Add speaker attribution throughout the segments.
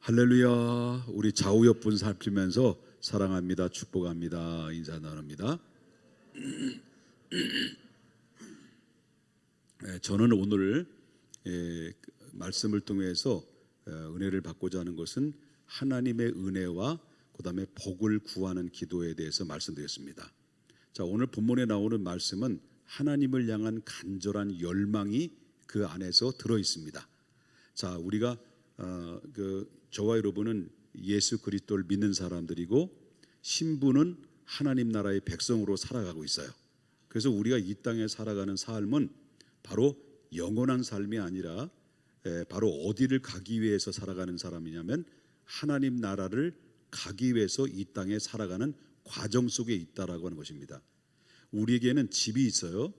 Speaker 1: 할렐루야. 우리 좌우 옆분 살피면서 사랑합니다, 축복합니다, 인사 나눕니다. 저는 오늘 말씀을 통해서 은혜를 받고자 하는 것은 하나님의 은혜와 그 다음에 복을 구하는 기도에 대해서 말씀드렸습니다. 자, 오늘 본문에 나오는 말씀은 하나님을 향한 간절한 열망이 그 안에서 들어 있습니다. 자, 우리가 저와 여러분은 예수 그리스도를 믿는 사람들이고 신부는 하나님 나라의 백성으로 살아가고 있어요. 그래서 우리가 이 땅에 살아가는 삶은 바로 영원한 삶이 아니라 바로 어디를 가기 위해서 살아가는 사람이냐면 하나님 나라를 가기 위해서 이 땅에 살아가는 과정 속에 있다라고 하는 것입니다. 우리에게는 집이 있어요.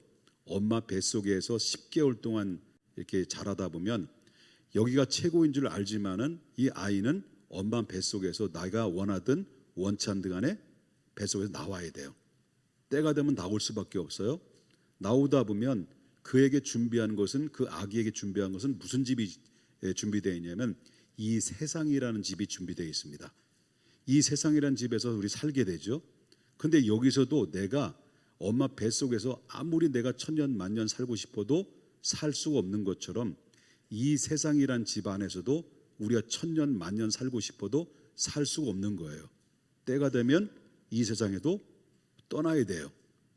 Speaker 1: 엄마 뱃속에서 10개월 동안 이렇게 자라다 보면 여기가 최고인 줄 알지만은 이 아이는 엄마 뱃속에서 내가 원하든 원치 않든 간에 뱃속에서 나와야 돼요. 때가 되면 나올 수밖에 없어요. 나오다 보면 그에게 준비한 것은, 그 아기에게 준비한 것은 무슨 집이 준비되어 있냐면 이 세상이라는 집이 준비되어 있습니다. 이 세상이라는 집에서 우리 살게 되죠. 근데 여기서도 내가 엄마 뱃속에서 아무리 내가 천년 만년 살고 싶어도 살 수가 없는 것처럼 이 세상이란 집 안에서도 우리가 천년 만년 살고 싶어도 살 수가 없는 거예요. 때가 되면 이 세상에도 떠나야 돼요.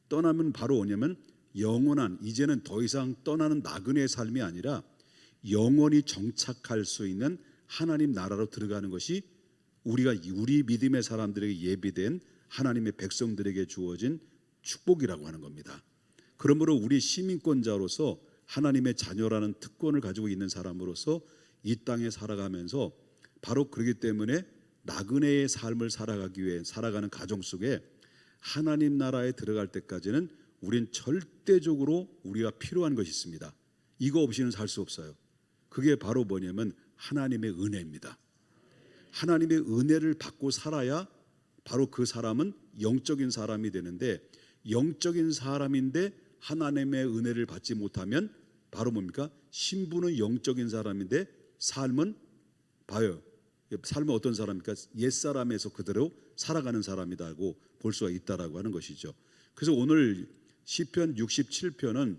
Speaker 1: 떠나면 바로 뭐냐면 영원한, 이제는 더 이상 떠나는 나그네의 삶이 아니라 영원히 정착할 수 있는 하나님 나라로 들어가는 것이 우리 믿음의 사람들에게 예비된 하나님의 백성들에게 주어진 축복이라고 하는 겁니다. 그러므로 우리 시민권자로서 하나님의 자녀라는 특권을 가지고 있는 사람으로서 이 땅에 살아가면서 바로 그렇기 때문에 나그네의 삶을 살아가기 위해 살아가는 가정 속에 하나님 나라에 들어갈 때까지는 우린 절대적으로 우리가 필요한 것이 있습니다. 이거 없이는 살 수 없어요. 그게 바로 뭐냐면 하나님의 은혜입니다. 하나님의 은혜를 받고 살아야 바로 그 사람은 영적인 사람이 되는데, 영적인 사람인데 하나님의 은혜를 받지 못하면 바로 뭡니까? 신부는 영적인 사람인데 삶은 봐요. 삶은 어떤 사람입니까? 옛사람에서 그대로 살아가는 사람이라고 볼 수가 있다라고 하는 것이죠. 그래서 오늘 시편 67편은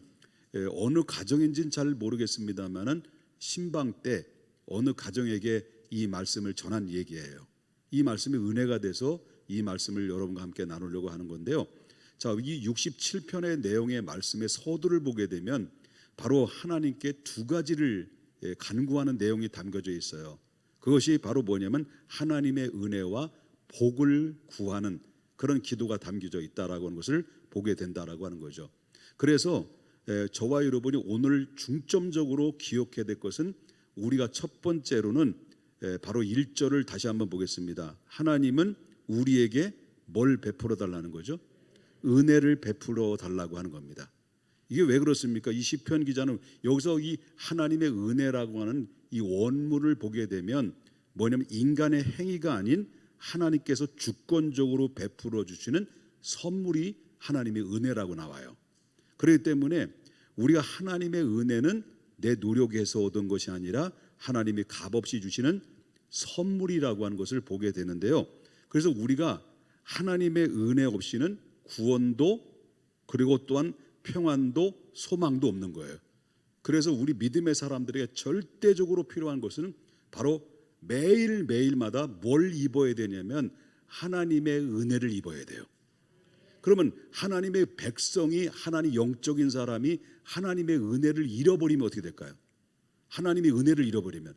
Speaker 1: 어느 가정인지는 잘 모르겠습니다만은 신방 때 어느 가정에게 이 말씀을 전한 얘기예요. 이 말씀이 은혜가 돼서 이 말씀을 여러분과 함께 나누려고 하는 건데요. 자, 이 67편의 내용의 말씀의 서두를 보게 되면 바로 하나님께 두 가지를 간구하는 내용이 담겨져 있어요. 그것이 바로 뭐냐면 하나님의 은혜와 복을 구하는 그런 기도가 담겨져 있다라고 하는 것을 보게 된다라고 하는 거죠. 그래서 저와 여러분이 오늘 중점적으로 기억해야 될 것은, 우리가 첫 번째로는 바로 1절을 다시 한번 보겠습니다. 하나님은 우리에게 뭘 베풀어 달라는 거죠? 은혜를 베풀어 달라고 하는 겁니다. 이게 왜 그렇습니까? 이 시편 기자는 여기서 이 하나님의 은혜라고 하는 이 원문을 보게 되면 뭐냐면 인간의 행위가 아닌 하나님께서 주권적으로 베풀어 주시는 선물이 하나님의 은혜라고 나와요. 그렇기 때문에 우리가 하나님의 은혜는 내 노력에서 얻은 것이 아니라 하나님이 값없이 주시는 선물이라고 하는 것을 보게 되는데요. 그래서 우리가 하나님의 은혜 없이는 구원도 그리고 또한 평안도 소망도 없는 거예요. 그래서 우리 믿음의 사람들에게 절대적으로 필요한 것은 바로 매일매일마다 뭘 입어야 되냐면 하나님의 은혜를 입어야 돼요. 그러면 하나님의 백성이, 하나님 영적인 사람이 하나님의 은혜를 잃어버리면 어떻게 될까요? 하나님의 은혜를 잃어버리면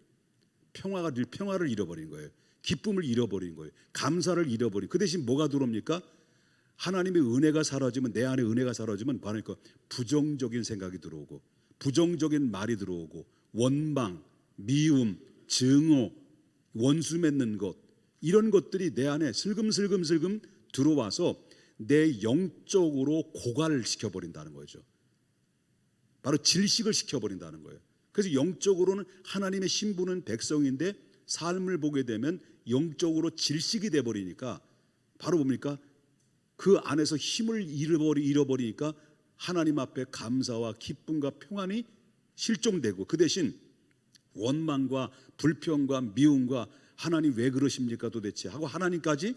Speaker 1: 평화를 잃어버린 거예요. 기쁨을 잃어버린 거예요. 감사를 잃어버린. 그 대신 뭐가 들어옵니까? 하나님의 은혜가 사라지면, 내 안에 은혜가 사라지면 그러니까 부정적인 생각이 들어오고, 부정적인 말이 들어오고, 원망, 미움, 증오, 원수 맺는 것, 이런 것들이 내 안에 슬금슬금 들어와서 내 영적으로 고갈을 시켜버린다는 거죠. 바로 질식을 시켜버린다는 거예요. 그래서 영적으로는 하나님의 신부는 백성인데 삶을 보게 되면 영적으로 질식이 돼버리니까 바로 뭡니까? 그 안에서 힘을 잃어버리니까 하나님 앞에 감사와 기쁨과 평안이 실종되고, 그 대신 원망과 불평과 미움과 하나님 왜 그러십니까 도대체 하고 하나님까지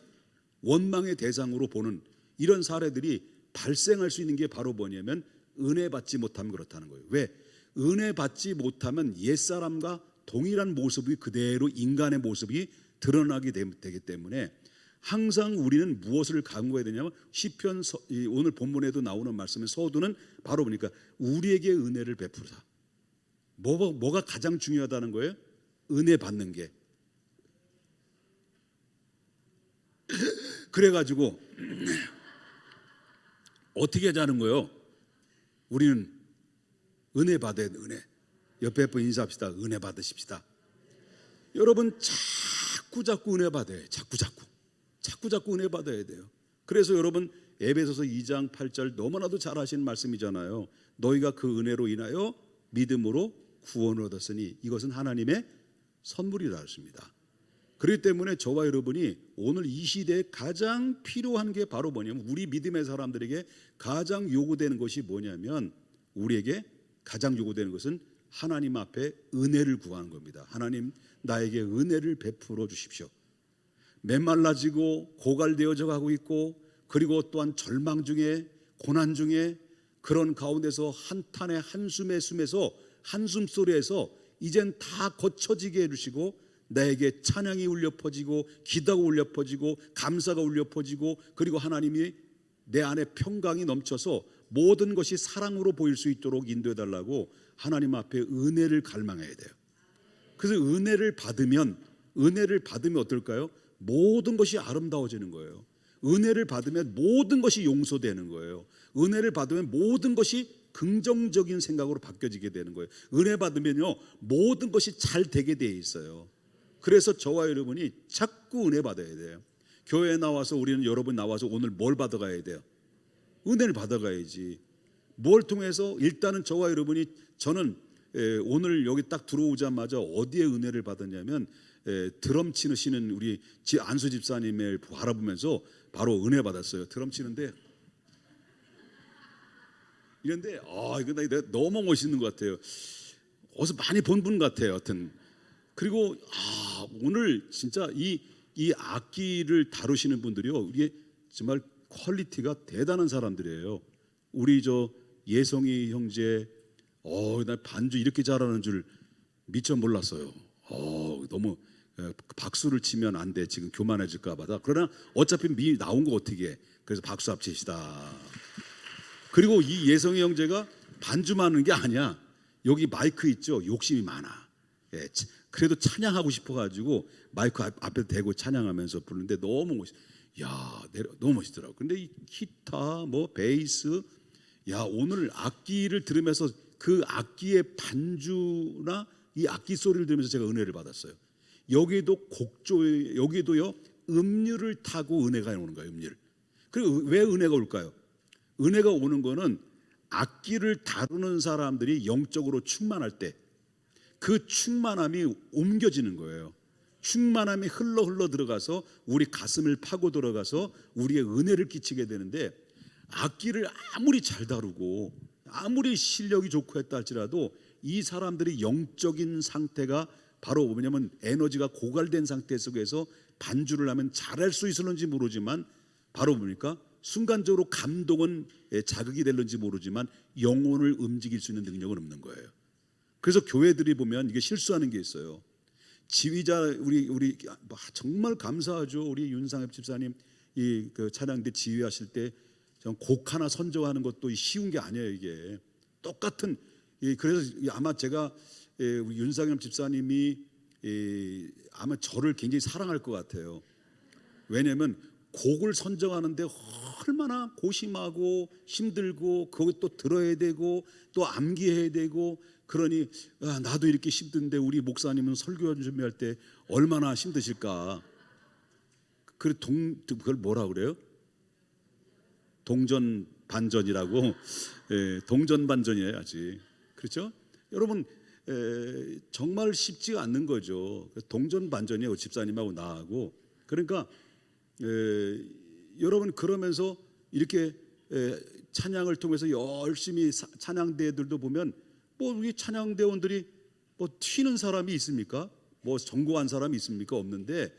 Speaker 1: 원망의 대상으로 보는 이런 사례들이 발생할 수 있는 게 바로 뭐냐면 은혜 받지 못하면 그렇다는 거예요. 왜? 은혜 받지 못하면 옛사람과 동일한 모습이 그대로 인간의 모습이 드러나게 되기 때문에 항상 우리는 무엇을 강구해야 되냐면 시편 오늘 본문에도 나오는 말씀은 서두는 바로 보니까 우리에게 은혜를 베푸라. 뭐가 가장 중요하다는 거예요? 은혜 받는 게. 그래가지고 어떻게 하자는 거예요? 우리는 은혜 받아야 돼. 은혜. 옆에 분 인사합시다. 은혜 받으십시다. 여러분 자꾸 은혜 받아야 돼요. 자꾸 은혜 받아야 돼요. 그래서 여러분 에베소서 2장 8절 너무나도 잘 아시는 말씀이잖아요. 너희가 그 은혜로 인하여 믿음으로 구원을 얻었으니 이것은 하나님의 선물이라 했습니다. 그렇기 때문에 저와 여러분이 오늘 이 시대에 가장 필요한 게 바로 뭐냐면 우리 믿음의 사람들에게 가장 요구되는 것이 뭐냐면 우리에게 가장 요구되는 것은 하나님 앞에 은혜를 구하는 겁니다. 하나님 나에게 은혜를 베풀어 주십시오. 메말라지고 고갈되어져 가고 있고 그리고 또한 절망 중에 고난 중에 그런 가운데서 한탄의 한숨의 숨에서 한숨소리에서 이젠 다 거쳐지게 해주시고 나에게 찬양이 울려 퍼지고 기도가 울려 퍼지고 감사가 울려 퍼지고 그리고 하나님이 내 안에 평강이 넘쳐서 모든 것이 사랑으로 보일 수 있도록 인도해 달라고 하나님 앞에 은혜를 갈망해야 돼요. 그래서 은혜를 받으면 어떨까요? 모든 것이 아름다워지는 거예요. 은혜를 받으면 모든 것이 용서되는 거예요. 은혜를 받으면 모든 것이 긍정적인 생각으로 바뀌어지게 되는 거예요. 은혜 받으면요 모든 것이 잘 되게 돼 있어요. 그래서 저와 여러분이 자꾸 은혜 받아야 돼요. 교회에 나와서 우리는 여러분 나와서 오늘 뭘 받아가야 돼요? 은혜를 받아가야지. 뭘 통해서? 일단은 저와 여러분이 저는 오늘 여기 딱 들어오자마자 어디에 은혜를 받았냐면 드럼 치시는 우리 안수 집사님을 바라보면서 바로 은혜 받았어요. 드럼 치는데 이런데 이거 내가 너무 멋있는 것 같아요. 어디서 많이 본 분 같아요. 하여튼 그리고 오늘 진짜 이 악기를 다루시는 분들이요 이게 정말 퀄리티가 대단한 사람들이에요. 우리 저 예성이 형제 나 반주 이렇게 잘하는 줄 미처 몰랐어요. 너무 박수를 치면 안 돼. 지금 교만해질까 봐. 그러나 어차피 미 나온 거 어떻게 해. 그래서 박수 합치시다. 그리고 이 예성이 형제가 반주만 하는 게 아니야. 여기 마이크 있죠. 욕심이 많아. 그래도 찬양하고 싶어가지고 마이크 앞에 대고 찬양하면서 부르는데 너무 너무 멋있더라고. 근데 이 기타, 베이스, 오늘 악기를 들으면서 그 악기의 반주나 이 악기 소리를 들으면서 제가 은혜를 받았어요. 여기도요 음률을 타고 은혜가 오는 거예요. 음률. 그리고 왜 은혜가 올까요? 은혜가 오는 거는 악기를 다루는 사람들이 영적으로 충만할 때 그 충만함이 옮겨지는 거예요. 충만함이 흘러 들어가서 우리 가슴을 파고 들어가서 우리의 은혜를 끼치게 되는데 악기를 아무리 잘 다루고 아무리 실력이 좋고 했다 할지라도 이 사람들이 영적인 상태가 바로 뭐냐면 에너지가 고갈된 상태 속에서 반주를 하면 잘할 수 있을는지 모르지만 바로 뭡니까? 순간적으로 감동은 자극이 될는지 모르지만 영혼을 움직일 수 있는 능력은 없는 거예요. 그래서 교회들이 보면 이게 실수하는 게 있어요. 지휘자 우리 정말 감사하죠. 우리 윤상엽 집사님 그 찬양대 지휘하실 때 곡 하나 선정하는 것도 쉬운 게 아니에요. 이게 똑같은 그래서 아마 제가 우리 윤상엽 집사님이 아마 저를 굉장히 사랑할 것 같아요. 왜냐하면 곡을 선정하는데 얼마나 고심하고 힘들고 그것도 들어야 되고 또 암기해야 되고 그러니 나도 이렇게 힘든데 우리 목사님은 설교 준비할 때 얼마나 힘드실까. 그걸 뭐라 그래요? 동전반전이라고. 동전반전이에요 아직. 그렇죠? 여러분 정말 쉽지가 않는 거죠. 동전반전이에요. 집사님하고 나하고. 그러니까 여러분 그러면서 이렇게 찬양을 통해서 열심히 찬양대들도 보면 우리 찬양대원들이 튀는 사람이 있습니까? 뭐 전공한 사람이 있습니까? 없는데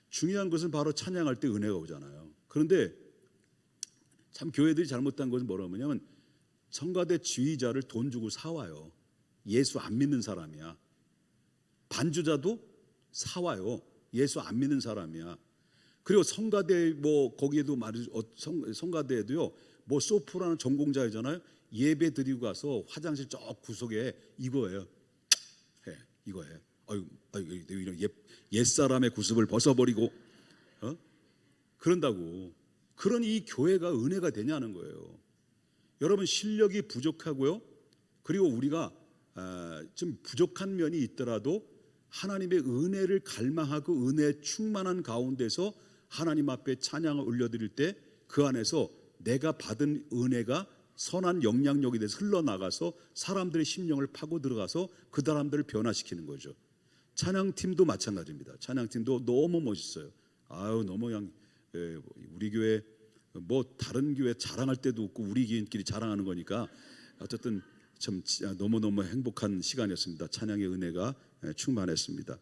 Speaker 1: 중요한 것은 바로 찬양할 때 은혜가 오잖아요. 그런데 참 교회들이 잘못한 것은 뭐라냐면 성가대 지휘자를 돈 주고 사와요. 예수 안 믿는 사람이야. 반주자도 사와요. 예수 안 믿는 사람이야. 그리고 성가대 뭐 거기에도 성가대에도요 뭐 소프라노 전공자이잖아요. 예배 드리고 가서 화장실 저 구석에 이거예요. 해 이거예요. 이런 옛 사람의 구습을 벗어버리고 그런다고. 그런 이 교회가 은혜가 되냐는 거예요. 여러분 실력이 부족하고요. 그리고 우리가 좀 부족한 면이 있더라도 하나님의 은혜를 갈망하고 은혜 충만한 가운데서 하나님 앞에 찬양을 올려드릴 때 그 안에서 내가 받은 은혜가 선한 영향력이 돼서 흘러나가서 사람들의 심령을 파고 들어가서 그 사람들을 변화시키는 거죠. 찬양팀도 마찬가지입니다. 찬양팀도 너무 멋있어요. 너무 그냥 우리 교회 뭐 다른 교회 자랑할 때도 없고 우리 교인끼리 자랑하는 거니까 어쨌든 참 너무너무 행복한 시간이었습니다. 찬양의 은혜가 충만했습니다.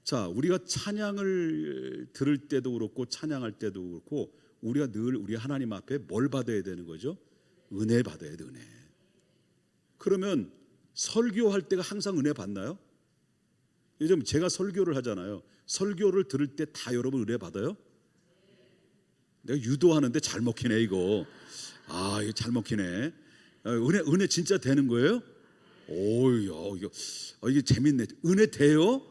Speaker 1: 자, 우리가 찬양을 들을 때도 그렇고 찬양할 때도 그렇고 우리가 늘 우리 하나님 앞에 뭘 받아야 되는 거죠? 은혜 받아야 돼, 은혜. 그러면 설교할 때가 항상 은혜 받나요? 요즘 제가 설교를 하잖아요. 설교를 들을 때 다 여러분 은혜 받아요? 내가 유도하는데 잘 먹히네 이거. 이거 잘 먹히네. 은혜 진짜 되는 거예요? 이게 재밌네. 은혜 돼요?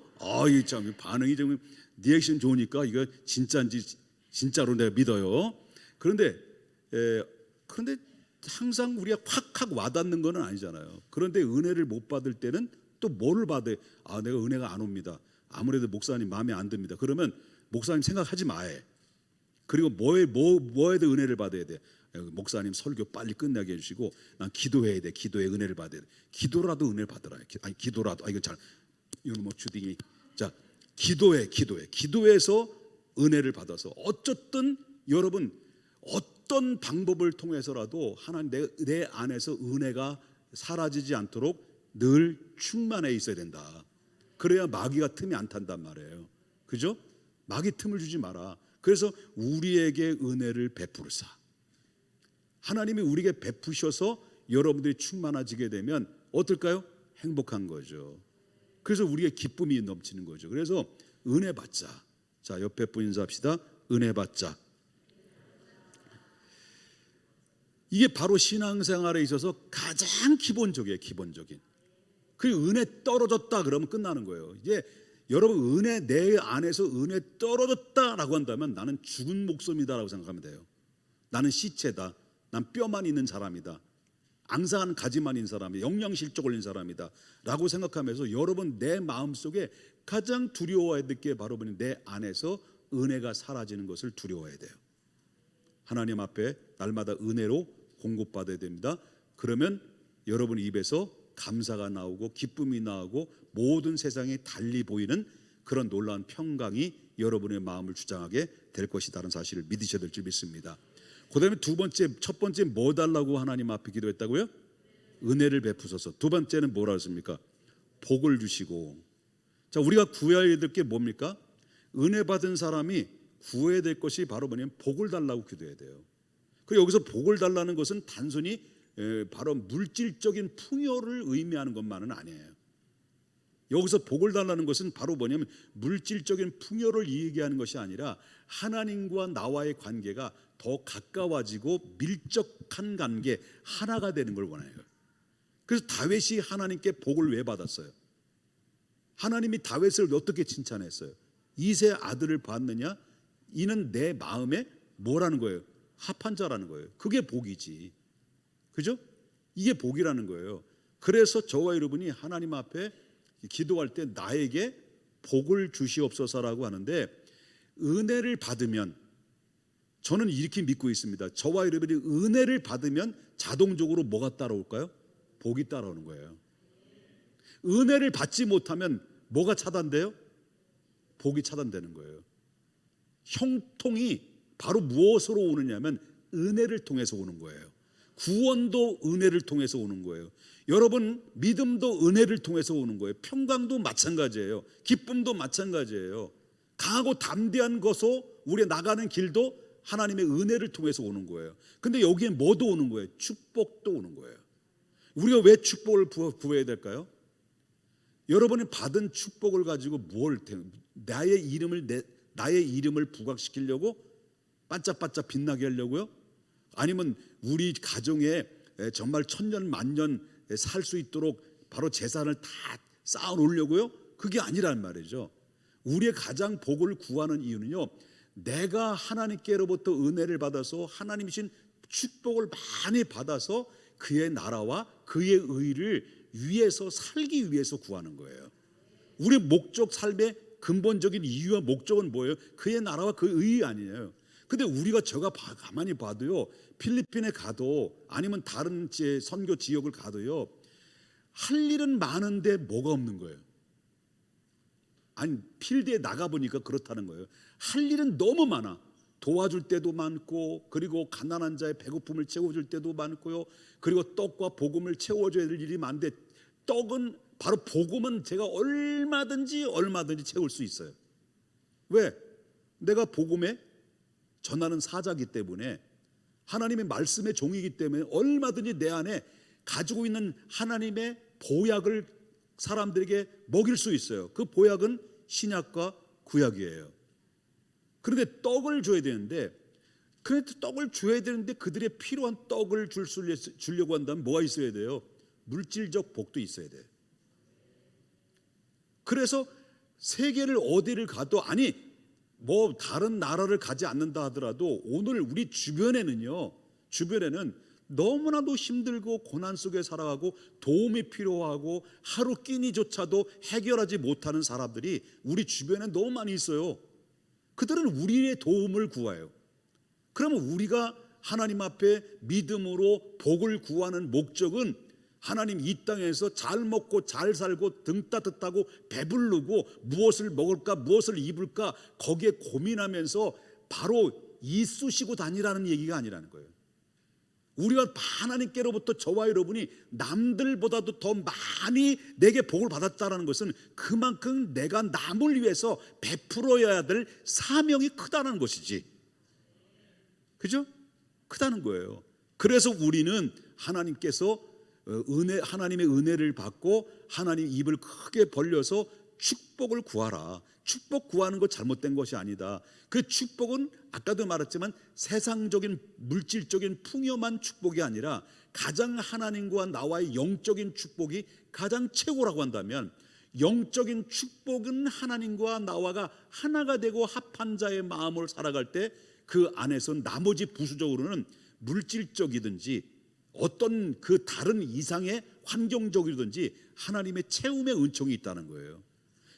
Speaker 1: 이게 참 반응이 좀 리액션 좋으니까 이거 진짜인지 진짜로 내가 믿어요. 그런데 항상 우리가 확 와닿는 건 아니잖아요. 그런데 은혜를 못 받을 때는 또 뭐를 받아요? 내가 은혜가 안 옵니다. 아무래도 목사님 마음에 안 듭니다. 그러면 목사님 생각하지 마해. 그리고 뭐에도 은혜를 받아야 돼. 목사님 설교 빨리 끝나게 해주시고 난 기도해야 돼. 기도에 은혜를 받아야 돼. 기도라도 은혜를 받으라. 기도라도 이건 뭐 주딩이. 자, 기도해서 은혜를 받아서 어쨌든 여러분 어떤 방법을 통해서라도 하나님 내 안에서 은혜가 사라지지 않도록 늘 충만해 있어야 된다. 그래야 마귀가 틈이 안 탄단 말이에요. 그죠? 마귀 틈을 주지 마라. 그래서 우리에게 은혜를 베푸르사. 하나님이 우리에게 베푸셔서 여러분들이 충만해지게 되면 어떨까요? 행복한 거죠. 그래서 우리의 기쁨이 넘치는 거죠. 그래서 은혜 받자. 자, 옆에 분 인사합시다. 은혜 받자. 이게 바로 신앙생활에 있어서 가장 기본적이에요. 기본적인. 그 은혜 떨어졌다 그러면 끝나는 거예요. 이제 여러분 은혜 내 안에서 은혜 떨어졌다라고 한다면 나는 죽은 목숨이다라고 생각하면 돼요. 나는 시체다. 난 뼈만 있는 사람이다. 앙상한 가지만 있는 사람이다. 영양실조 걸린 사람이다 라고 생각하면서 여러분 내 마음속에 가장 두려워해야 될 게 바로 내 안에서 은혜가 사라지는 것을 두려워해야 돼요. 하나님 앞에 날마다 은혜로 공급받아야 됩니다. 그러면 여러분 입에서 감사가 나오고 기쁨이 나오고 모든 세상이 달리 보이는 그런 놀라운 평강이 여러분의 마음을 주장하게 될 것이라는 사실을 믿으셔야 될 줄 믿습니다. 그 다음에 첫 번째 뭐 달라고 하나님 앞에 기도했다고요? 은혜를 베푸소서. 두 번째는 뭐라 했습니까? 복을 주시고. 자, 우리가 구해야 될 게 뭡니까? 은혜 받은 사람이 구해야 될 것이 바로 뭐냐면 복을 달라고 기도해야 돼요. 그리고 여기서 복을 달라는 것은 단순히 바로 물질적인 풍요를 의미하는 것만은 아니에요. 여기서 복을 달라는 것은 바로 뭐냐면 물질적인 풍요를 얘기하는 것이 아니라 하나님과 나와의 관계가 더 가까워지고 밀접한 관계 하나가 되는 걸 원해요. 그래서 다윗이 하나님께 복을 왜 받았어요? 하나님이 다윗을 어떻게 칭찬했어요? 이세 아들을 봤느냐? 이는 내 마음에 뭐라는 거예요? 합한 자라는 거예요. 그게 복이지. 그죠? 이게 복이라는 거예요. 그래서 저와 여러분이 하나님 앞에 기도할 때 나에게 복을 주시옵소서라고 하는데 은혜를 받으면 저는 이렇게 믿고 있습니다. 저와 여러분이 은혜를 받으면 자동적으로 뭐가 따라올까요? 복이 따라오는 거예요. 은혜를 받지 못하면 뭐가 차단돼요? 복이 차단되는 거예요. 형통이 바로 무엇으로 오느냐면 은혜를 통해서 오는 거예요. 구원도 은혜를 통해서 오는 거예요. 여러분, 믿음도 은혜를 통해서 오는 거예요. 평강도 마찬가지예요. 기쁨도 마찬가지예요. 강하고 담대한 것으로 우리가 나가는 길도 하나님의 은혜를 통해서 오는 거예요. 근데 여기에 뭐도 오는 거예요? 축복도 오는 거예요. 우리가 왜 축복을 구해야 될까요? 여러분이 받은 축복을 가지고 나의 이름을 부각시키려고 반짝반짝 빛나게 하려고요? 아니면 우리 가정에 정말 천년 만년 살 수 있도록 바로 재산을 다 쌓아 놓으려고요? 그게 아니란 말이죠. 우리의 가장 복을 구하는 이유는요, 내가 하나님께로부터 은혜를 받아서 하나님이신 축복을 많이 받아서 그의 나라와 그의 의를 위해서 살기 위해서 구하는 거예요. 우리의 목적, 삶의 근본적인 이유와 목적은 뭐예요? 그의 나라와 그 의 아니에요. 근데 우리가 제가 가만히 봐도요, 필리핀에 가도 아니면 다른 선교 지역을 가도요, 할 일은 많은데 뭐가 없는 거예요. 아니, 필드에 나가보니까 그렇다는 거예요. 할 일은 너무 많아. 도와줄 때도 많고, 그리고 가난한 자의 배고픔을 채워줄 때도 많고요, 그리고 떡과 복음을 채워줘야 될 일이 많은데, 떡은 바로 복음은 제가 얼마든지 채울 수 있어요. 왜? 내가 복음에 전하는 사자이기 때문에, 하나님의 말씀의 종이기 때문에 얼마든지 내 안에 가지고 있는 하나님의 보약을 사람들에게 먹일 수 있어요. 그 보약은 신약과 구약이에요. 그런데 떡을 줘야 되는데, 그들의 필요한 떡을 주려고 한다면 뭐가 있어야 돼요? 물질적 복도 있어야 돼요. 그래서 세계를 어디를 가도, 아니 뭐 다른 나라를 가지 않는다 하더라도 오늘 우리 주변에는 너무나도 힘들고 고난 속에 살아가고 도움이 필요하고 하루 끼니조차도 해결하지 못하는 사람들이 우리 주변에 너무 많이 있어요. 그들은 우리의 도움을 구해요. 그러면 우리가 하나님 앞에 믿음으로 복을 구하는 목적은 하나님 이 땅에서 잘 먹고 잘 살고 등 따뜻하고 배부르고 무엇을 먹을까 무엇을 입을까 거기에 고민하면서 바로 이쑤시고 다니라는 얘기가 아니라는 거예요. 우리가 하나님께로부터 저와 여러분이 남들보다도 더 많이 내게 복을 받았다는 것은 그만큼 내가 남을 위해서 베풀어야 될 사명이 크다는 것이지. 그죠? 크다는 거예요. 그래서 우리는 하나님께서 하나님의 은혜를 받고 하나님 입을 크게 벌려서 축복을 구하라. 축복 구하는 거 잘못된 것이 아니다. 그 축복은 아까도 말했지만 세상적인 물질적인 풍요만 축복이 아니라 가장 하나님과 나와의 영적인 축복이 가장 최고라고 한다면, 영적인 축복은 하나님과 나와가 하나가 되고 합한 자의 마음으로 살아갈 때 그 안에서 나머지 부수적으로는 물질적이든지 어떤 그 다른 이상의 환경적이든지 하나님의 채움의 은총이 있다는 거예요.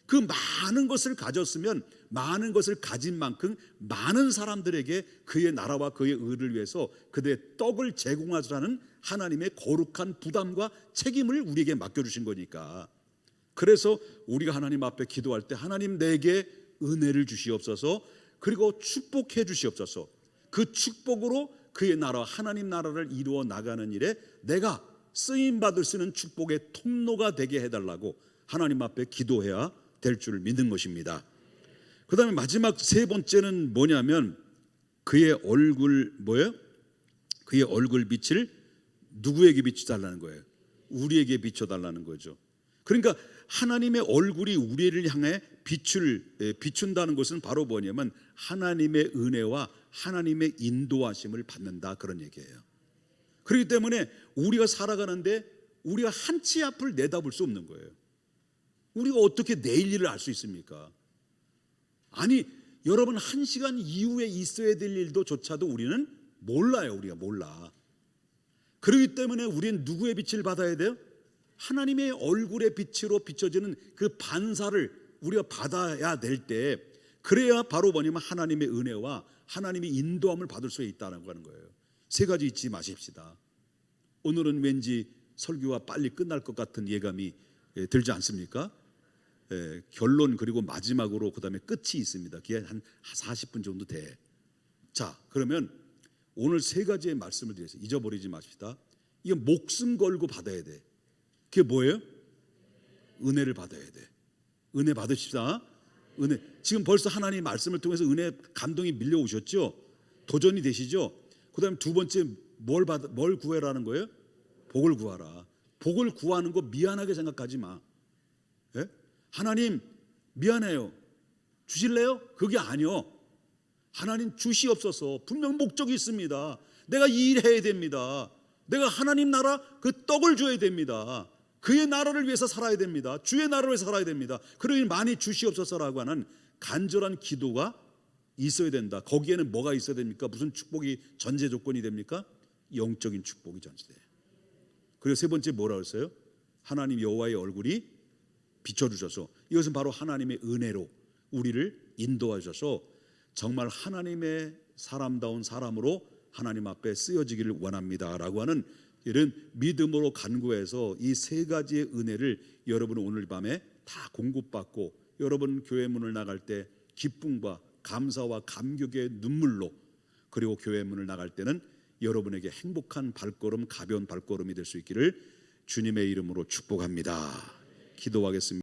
Speaker 1: 그 많은 것을 가졌으면 많은 것을 가진 만큼 많은 사람들에게 그의 나라와 그의 의를 위해서 그들의 떡을 제공하자는 하나님의 거룩한 부담과 책임을 우리에게 맡겨주신 거니까. 그래서 우리가 하나님 앞에 기도할 때 하나님 내게 은혜를 주시옵소서, 그리고 축복해 주시옵소서. 그 축복으로 그의 나라 하나님 나라를 이루어 나가는 일에 내가 쓰임받을 수 있는 축복의 통로가 되게 해달라고 하나님 앞에 기도해야 될 줄 믿는 것입니다. 그 다음에 마지막 세 번째는 뭐냐면 그의 얼굴 뭐예요? 그의 얼굴 빛을 누구에게 비춰달라는 거예요? 우리에게 비춰달라는 거죠. 그러니까 하나님의 얼굴이 우리를 향해 비춘다는 것은 바로 뭐냐면 하나님의 은혜와 하나님의 인도하심을 받는다, 그런 얘기예요. 그렇기 때문에 우리가 살아가는데 우리가 한 치 앞을 내다볼 수 없는 거예요. 우리가 어떻게 내일 일을 알 수 있습니까? 아니 여러분, 1시간 이후에 있어야 될 일도 조차도 우리는 몰라요. 우리가 몰라. 그렇기 때문에 우리는 누구의 빛을 받아야 돼요? 하나님의 얼굴의 빛으로 비춰지는 그 반사를 우리가 받아야 될 때, 그래야 바로 뭐냐면 하나님의 은혜와 하나님의 인도함을 받을 수 있다는 거예요. 세 가지 잊지 마십시다. 오늘은 왠지 설교가 빨리 끝날 것 같은 예감이 들지 않습니까? 결론 그리고 마지막으로 그 다음에 끝이 있습니다. 그게 한 40분 정도 돼. 자, 그러면 오늘 세 가지의 말씀을 드렸어요. 잊어버리지 마십시다. 이거 목숨 걸고 받아야 돼. 그게 뭐예요? 은혜를 받아야 돼. 은혜 받으십시다. 은혜. 지금 벌써 하나님 말씀을 통해서 은혜 감동이 밀려오셨죠? 도전이 되시죠? 그다음에 두 번째 뭘 구해라는 거예요? 복을 구하라. 복을 구하는 거 미안하게 생각하지 마. 예? 하나님 미안해요. 주실래요? 그게 아니요. 하나님 주시옵소서. 분명 목적이 있습니다. 내가 이 일 해야 됩니다. 내가 하나님 나라 그 떡을 줘야 됩니다. 그의 나라를 위해서 살아야 됩니다. 주의 나라를 위해서 살아야 됩니다. 그러니 많이 주시옵소서라고 하는 간절한 기도가 있어야 된다. 거기에는 뭐가 있어야 됩니까? 무슨 축복이 전제 조건이 됩니까? 영적인 축복이 전제돼요. 그리고 세 번째 뭐라고 했어요? 하나님 여호와의 얼굴이 비춰주셔서, 이것은 바로 하나님의 은혜로 우리를 인도하셔서 정말 하나님의 사람다운 사람으로 하나님 앞에 쓰여지기를 원합니다라고 하는 이런 믿음으로 간구해서 이 세 가지의 은혜를 여러분은 오늘 밤에 다 공급받고, 여러분 교회 문을 나갈 때 기쁨과 감사와 감격의 눈물로, 그리고 교회 문을 나갈 때는 여러분에게 행복한 발걸음, 가벼운 발걸음이 될 수 있기를 주님의 이름으로 축복합니다. 기도하겠습니다.